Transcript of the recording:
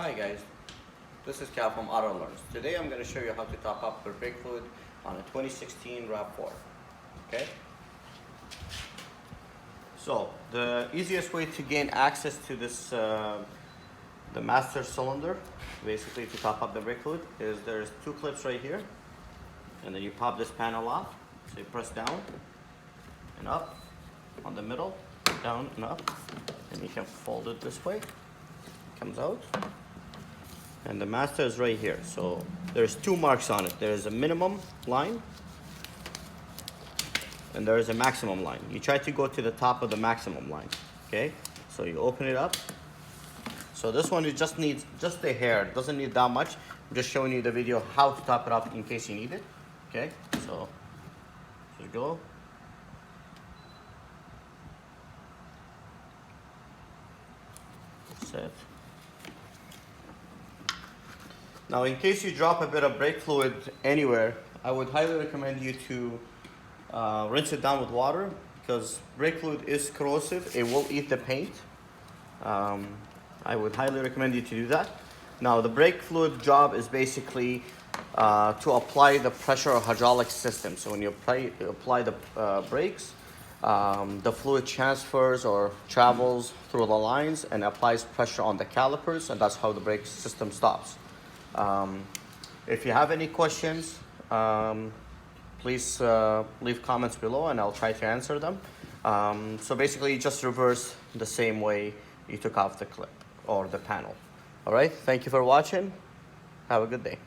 Hi guys, this is Cal from Auto Learns. Today I'm going to show you how to top up your brake fluid on a 2016 RAV4. Okay? So the easiest way to gain access to this, the master cylinder, basically to top up the brake fluid, is there's two clips right here, and then you pop this panel off. So you press down and up on the middle, down and up, and you can fold it this way. It comes out. And the master is right here. So there's two marks on it. There's a minimum line and there is a maximum line. You try to go to the top of the maximum line. Okay? So you open it up. So this one, it just needs just a hair. It doesn't need that much. I'm just showing you the video how to top it up in case you need it. Okay? So just go. Set. Now, in case you drop a bit of brake fluid anywhere, I would highly recommend you to rinse it down with water, because brake fluid is corrosive. It will eat the paint. I would highly recommend you to do that. Now, the brake fluid job is basically to apply the pressure of hydraulic system. So when you apply the brakes, the fluid transfers or travels through the lines and applies pressure on the calipers, and that's how the brake system stops. If you have any questions, please leave comments below and I'll try to answer them. So basically just reverse the same way you took off the clip or the panel. All right, thank you for watching. Have a good day.